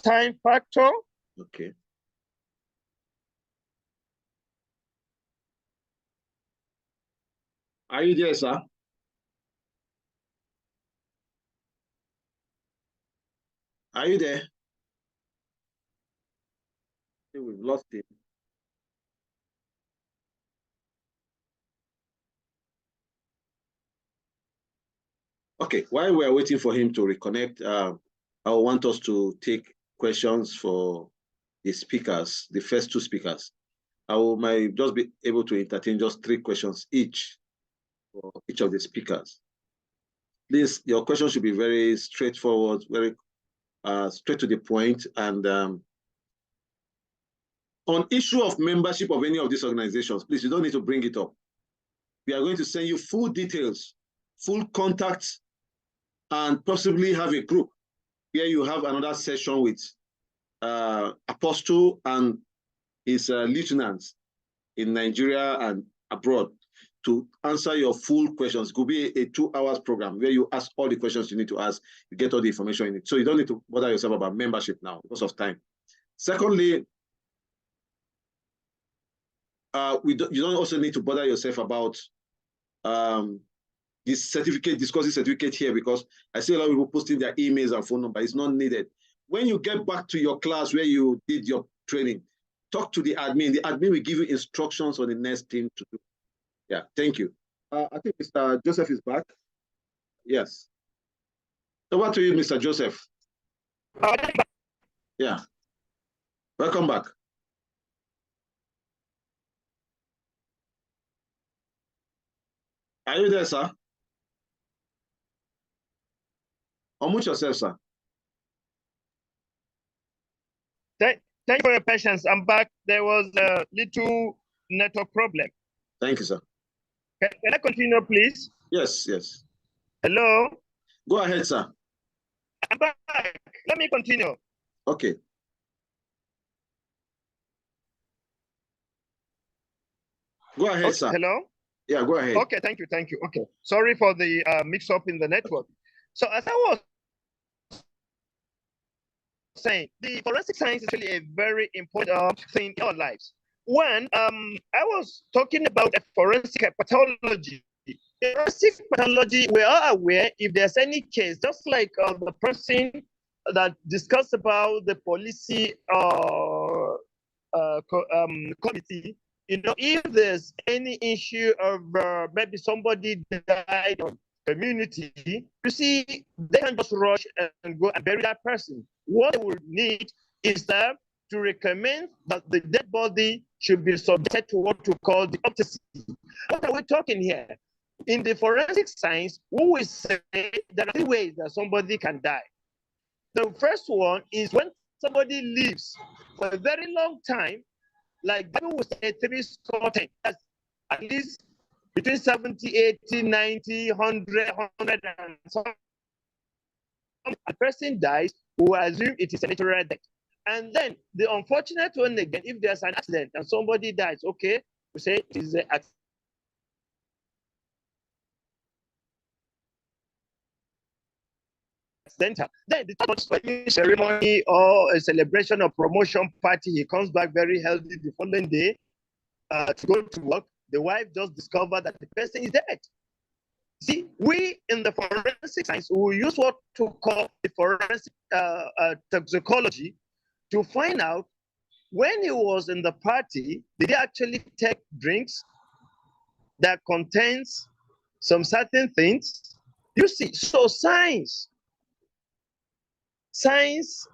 S4: time factor.
S2: Okay. Are you there, sir? Are you there? We've lost him. Okay, while we're waiting for him to reconnect, I want us to take questions for the speakers, the first two speakers. Might just be able to entertain just 3 questions each for each of the speakers. Please, your questions should be very straightforward, very straight to the point, and On issue of membership of any of these organizations, please, you don't need to bring it up. We are going to send you full details, full contacts, and possibly have a group where you have another session with Apostle and his lieutenants in Nigeria and abroad to answer your full questions. It could be a 2 hours program where you ask all the questions you need to ask, you get all the information you need. So you don't need to bother yourself about membership now because of time. Secondly, you don't also need to bother yourself about this certificate, discussing certificate here, because I see a lot of people posting their emails and phone number. It's not needed. When you get back to your class where you did your training, talk to the admin. The admin will give you instructions on the next thing to do. Yeah, thank you. I think Mr. Joseph is back. Yes. Over to you, Mr. Joseph. Yeah. Welcome back. Are you there, sir? Unmute yourself, sir.
S4: Thank you for your patience. I'm back. There was a little network problem.
S2: Thank you, sir.
S4: Can I continue, please?
S2: Yes, yes.
S4: Hello?
S2: Go ahead, sir.
S4: I'm back. Let me continue.
S2: Okay. Go ahead,
S4: Okay,
S2: sir.
S4: hello?
S2: Yeah, go ahead.
S4: Okay, thank you. Okay. Sorry for the mix-up in the network. So as I was saying, the forensic science is really a very important thing in our lives. One, I was talking about a forensic pathology. Forensic pathology, we are aware if there's any case, just like the person that discussed about the policy committee, if there's any issue of maybe somebody died on community, you see, they can just rush and go and bury that person. What they would need is that to recommend that the dead body should be subjected to what we call the autopsy. What are we talking here? In the forensic science, we will say there are 3 ways that somebody can die. The first one is when somebody lives for a very long time, like people will say 3 score 10, that's at least between 70, 80, 90, 100, 100 and so on. A person dies, we will assume it is a natural death. And then the unfortunate one again, if there's an accident and somebody dies, okay, we say it is an accidental. Then the ceremony or a celebration or promotion party, he comes back very healthy the following day to go to work. The wife just discovered that the person is dead. See, we in the forensic science, we use what to call the forensic toxicology to find out when he was in the party, did he actually take drinks that contains some certain things? You see, so science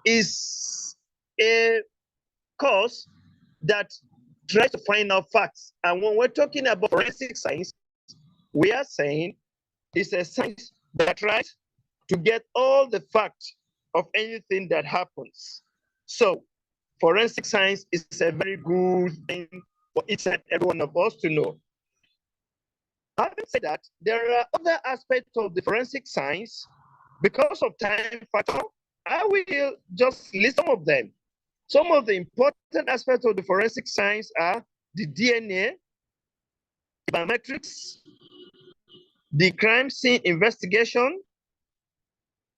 S4: is a course that tries to find out facts. And when we're talking about forensic science, we are saying it's a science that tries to get all the facts of anything that happens. So forensic science is a very good thing for each and every one of us to know. Having said that, there are other aspects of the forensic science. Because of time factor, I will just list some of them. Some of the important aspects of the forensic science are the DNA, the biometrics, the crime scene investigation,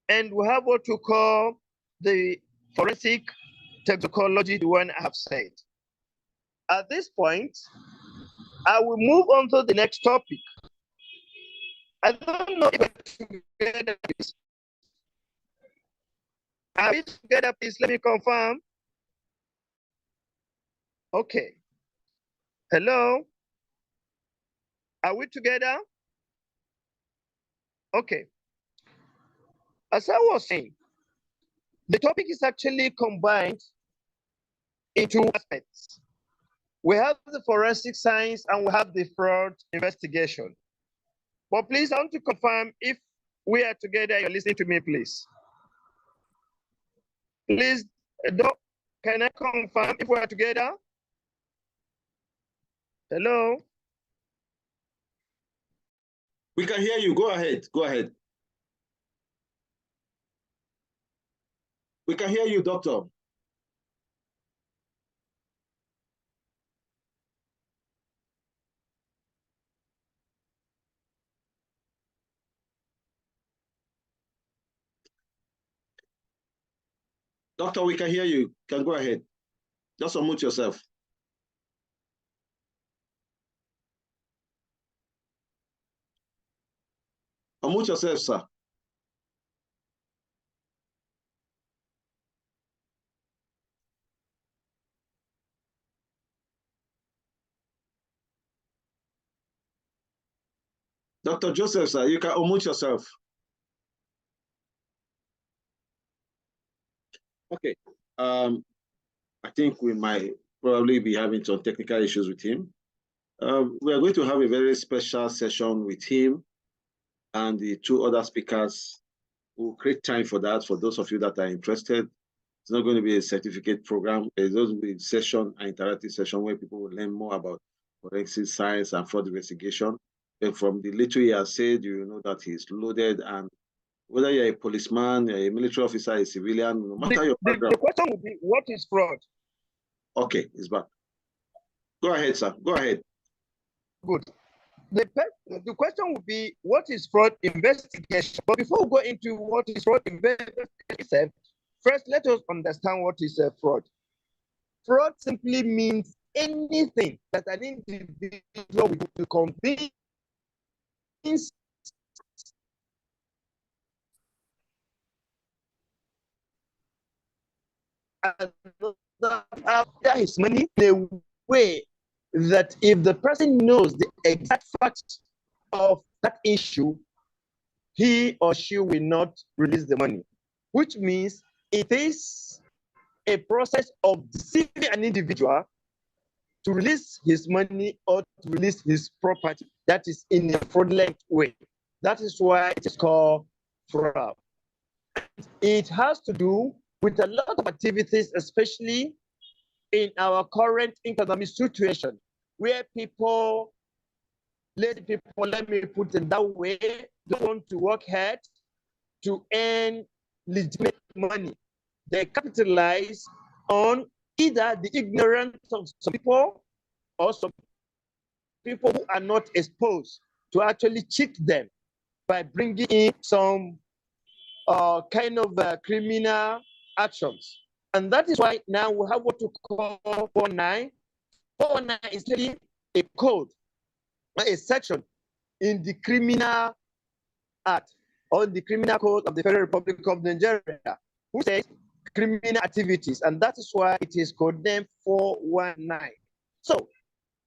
S4: and we have what we call the forensic toxicology, the one I have said. At this point, I will move on to the next topic. I don't know if we're together, please. Are we together, please? Let me confirm. Okay. Hello? Are we together? Okay. As I was saying, the topic is actually combined into aspects. We have the forensic science and we have the fraud investigation. But please, I want to confirm if we are together, you're listening to me, please. Please, can I confirm if we are together? Hello?
S2: We can hear you. Go ahead. Go ahead. We can hear you, doctor. Doctor, we can hear you. You can go ahead. Just unmute yourself. Unmute yourself, sir. Dr. Joseph, sir, you can unmute yourself. Okay. I think we might probably be having some technical issues with him. We are going to have a very special session with him and the two other speakers. We'll create time for that for those of you that are interested. It's not going to be a certificate program. It's going to be a session, an interactive session where people will learn more about forensic science and fraud investigation. And from the little he has said, you know that he's loaded, and whether you're a policeman, you're a military officer, a civilian, no matter your background.
S4: The question would be, what is fraud?
S2: Okay, he's back. Go ahead, sir. Go ahead.
S4: Good. The question would be, what is fraud investigation? But before we go into what is fraud investigation, first let us understand what is a fraud. Fraud simply means anything that an individual will convince after his money in a way that if the person knows the exact facts of that issue, he or she will not release the money, which means it is a process of deceiving an individual to release his money or to release his property that is in a fraudulent way. That is why it is called fraud. It has to do with a lot of activities, especially in our current economic situation, where people, let me put it that way, don't want to work hard to earn legitimate money. They capitalize on either the ignorance of some people or some people who are not exposed to actually cheat them by bringing in some kind of criminal actions. And that is why now we have what we call 419. 419 is really a code, a section in the criminal act or the criminal code of the Federal Republic of Nigeria, who says criminal activities, and that is why it is codenamed 419. So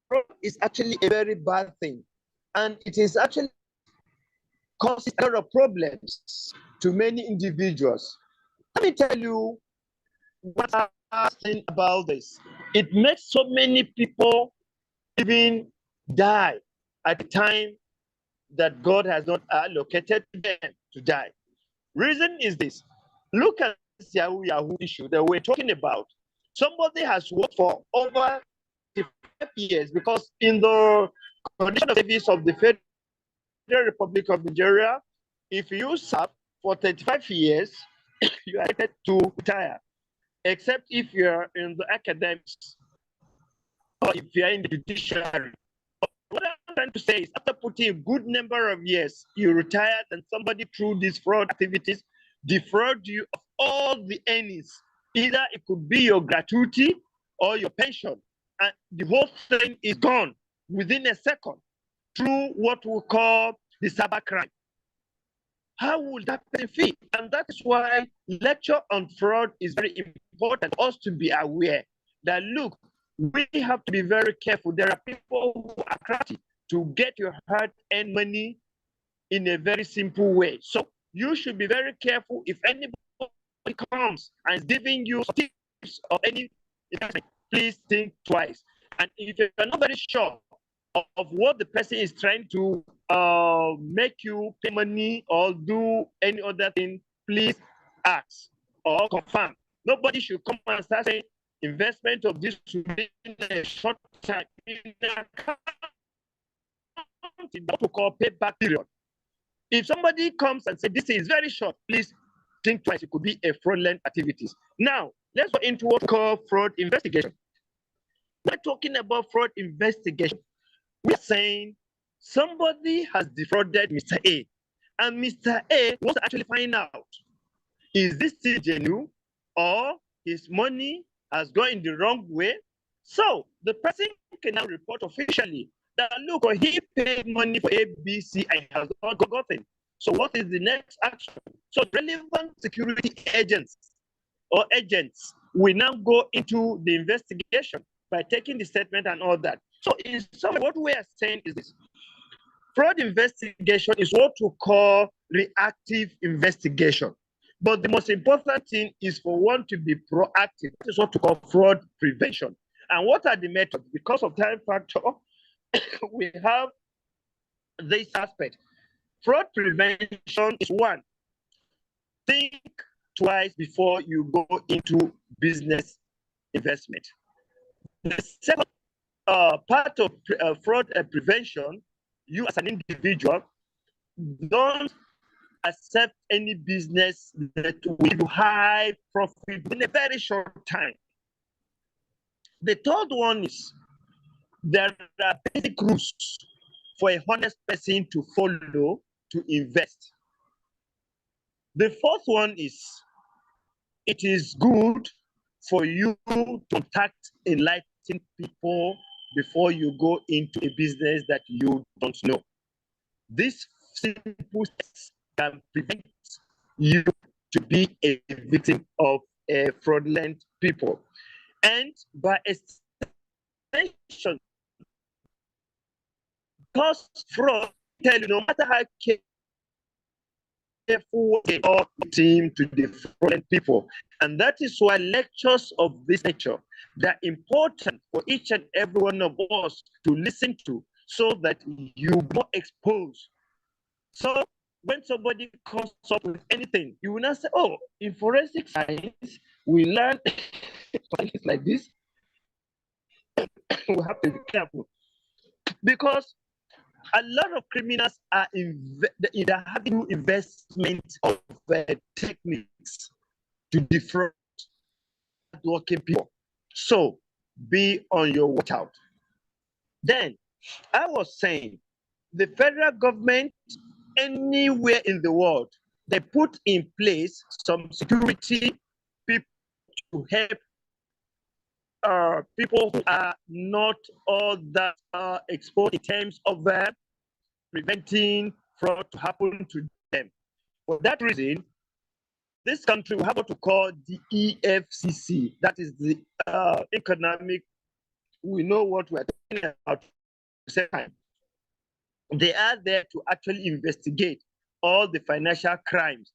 S4: fraud is actually a very bad thing, and it is actually causes a lot of problems to many individuals. Let me tell you what I think about this. It makes so many people even die at the time that God has not allocated them to die. Reason is this. Look at this Yahoo issue that we're talking about. Somebody has worked for over 5 years, because in the condition of service of the Federal Republic of Nigeria, if you serve for 35 years, you are able to retire, except if you're in the academics or if you're in the judiciary. What I'm trying to say is, after putting a good number of years, you retired, and somebody through these fraud activities defraud you of all the earnings. Either it could be your gratuity or your pension, and the whole thing is gone within a second through what we call the cybercrime. How would that person feel? And that is why lecture on fraud is very important for us to be aware that, look, we have to be very careful. There are people who are crafty to get your hard-earned money in a very simple way. So you should be very careful. If anybody comes and is giving you tips or any investment, please think twice. And if you're not very sure of what the person is trying to make you pay money or do any other thing, please ask or confirm. Nobody should come and start saying, investment of this within a short time in account in what we call payback period. If somebody comes and says this is very short, please think twice. It could be a fraudulent activities. Now, let's go into what we call fraud investigation. We're talking about fraud investigation. We're saying somebody has defrauded Mr. A, and Mr. A wants to actually find out, is this still genuine or his money has gone in the wrong way? So the person can now report officially that, look, he paid money for A, B, C, and has not gotten. So what is the next action? So relevant security agents or agents will now go into the investigation by taking the statement and all that. So in some, what we are saying is this: fraud investigation is what we call reactive investigation. But the most important thing is for one to be proactive. That is what we call fraud prevention. And what are the methods? Because of time factor, we have this aspect. Fraud prevention is one, think twice before you go into business investment. The second part of fraud prevention, you as an individual, don't accept any business that will high profit in a very short time. The third one is there are basic rules for a honest person to follow to invest. The fourth one is it is good for you to contact enlightened people before you go into a business that you don't know. This simple steps can prevent you to be a victim of a fraudulent people. And by extension, because fraud, tell you, no matter how careful or team to different people. And that is why lectures of this nature, they're important for each and every one of us to listen to, so that you are exposed. So when somebody comes up with anything, you will not say, oh, in forensic science, we learn things like this. We have to be careful, because a lot of criminals are having investment of techniques to defraud working people. So be on your watch out. Then I was saying the federal government, anywhere in the world, they put in place some security people to help people who are not all that exposed in terms of preventing fraud to happen to them. For that reason, this country will have what to call the EFCC. That is the economic. We know what we're talking about at the same time. They are there to actually investigate all the financial crimes,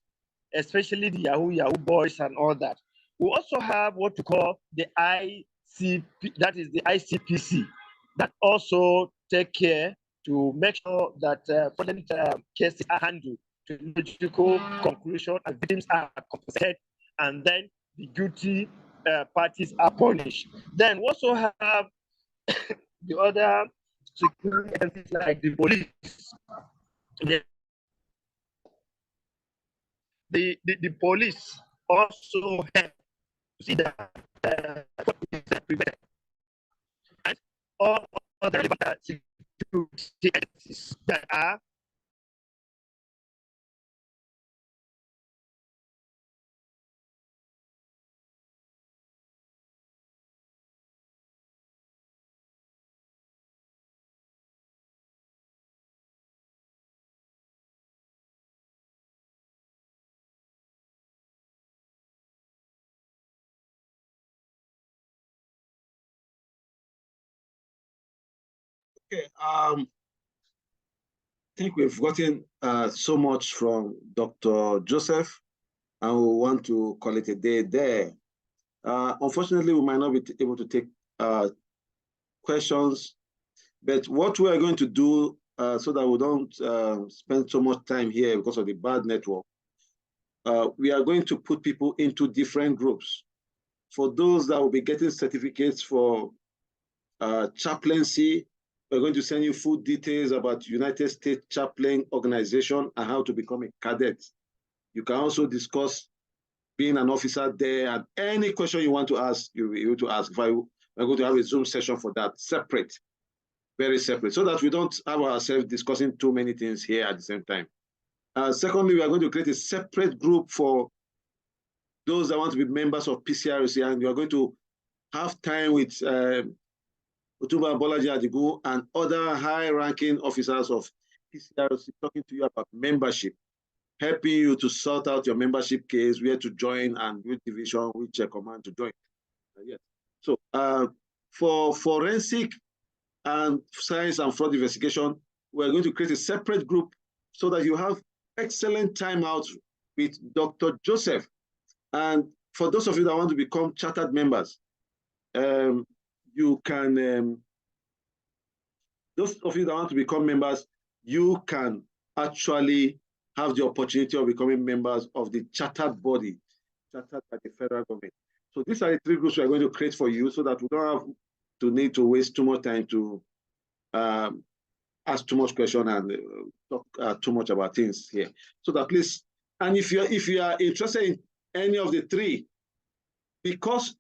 S4: especially the Yahoo boys and all that. We also have what to call the ICP, that is the ICPC, that also take care to make sure that fraudulent cases are handled to logical conclusion and victims are compensated, and then the guilty parties are punished. Then we also have the other security entities like the police. The police also help to see that prevented, and all other relevant security entities that are
S2: Okay. I think we've gotten so much from Dr. Joseph, and we want to call it a day there. Unfortunately, we might not be able to take questions, but what we are going to do so that we don't spend so much time here because of the bad network, we are going to put people into different groups. For those that will be getting certificates for chaplaincy, we're going to send you full details about United States Chaplain Organization and how to become a cadet. You can also discuss being an officer there, and any question you want to ask, you'll be able to ask. We're going to have a Zoom session for that, separate, very separate, so that we don't have ourselves discussing too many things here at the same time. Secondly, we are going to create a separate group for those that want to be members of PCRC, and you are going to have time with Otumba Bolaji Adigun and other high-ranking officers of PCRC talking to you about membership, helping you to sort out your membership case, where to join and which division, which command to join. Yes. So for forensic and science and fraud investigation, we're going to create a separate group so that you have excellent time out with Dr. Joseph. And for those of you that want to become chartered members, you can, those of you that want to become members, you can actually have the opportunity of becoming members of the chartered body, chartered by the federal government. So these are the 3 groups we are going to create for you so that we don't have to need to waste too much time to ask too much question and talk too much about things here. So that please, and if you are interested in any of the 3, because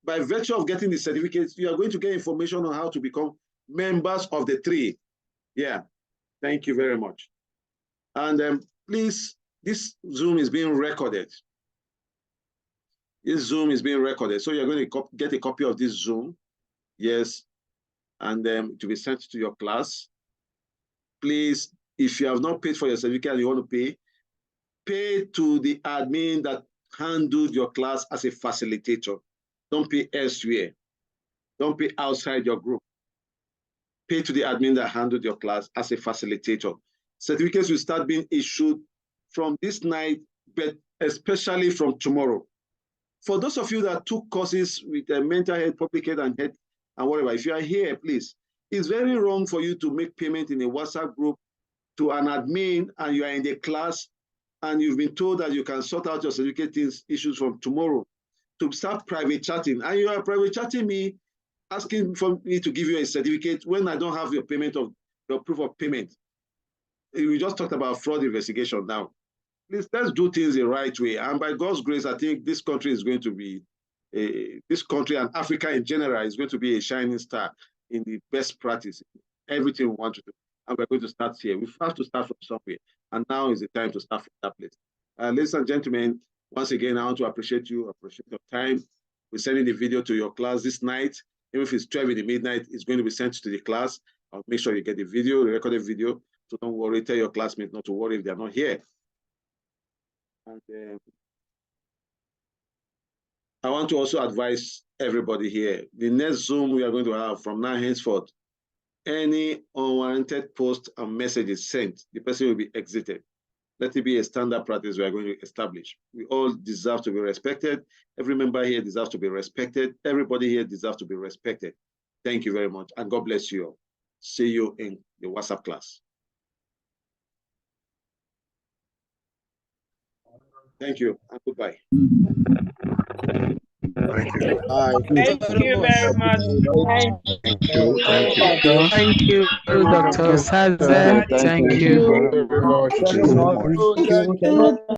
S2: by virtue of getting the certificates, you are going to get information on how to become members of the 3. Yeah, thank you very much. And please, this Zoom is being recorded. This Zoom is being recorded. So you're going to get a copy of this Zoom. Yes. And to be sent to your class. Please, if you have not paid for your certificate and you want to pay to the admin that handled your class as a facilitator. Don't pay elsewhere. Don't pay outside your group. Pay to the admin that handled your class as a facilitator. Certificates will start being issued from this night, but especially from tomorrow. For those of you that took courses with mental health, public health, and health, and whatever, if you are here, please, it's very wrong for you to make payment in a WhatsApp group to an admin and you are in the class and you've been told that you can sort out your certificate issues from tomorrow to start private chatting. And you are private chatting me, asking for me to give you a certificate when I don't have your payment of your proof of payment. We just talked about fraud investigation now. Please, let's do things the right way. And by God's grace, I think this country is going to be, this country and Africa in general is going to be a shining star in the best practice, everything we want to do. And we're going to start here. We have to start from somewhere. And now is the time to start from that place. Ladies and gentlemen, once again, I want to appreciate you, appreciate your time. We're sending the video to your class this night. Even if it's 12 in the midnight, it's going to be sent to the class. I'll make sure you get the video, the recorded video. So don't worry, tell your classmates not to worry if they're not here. And I want to also advise everybody here, the next Zoom we are going to have from now henceforth, any unwarranted post and messages sent, the person will be exited. Let it be a standard practice we are going to establish. We all deserve to be respected. Every member here deserves to be respected. Everybody here deserves to be respected. Thank you very much, and God bless you all. See you in the WhatsApp class. Thank you, and goodbye.
S5: Thank you.
S6: Thank you very much.
S5: Thank you. Thank you.
S7: Thank you, Dr. Saze.
S5: Thank you very much.
S8: Thank you so much.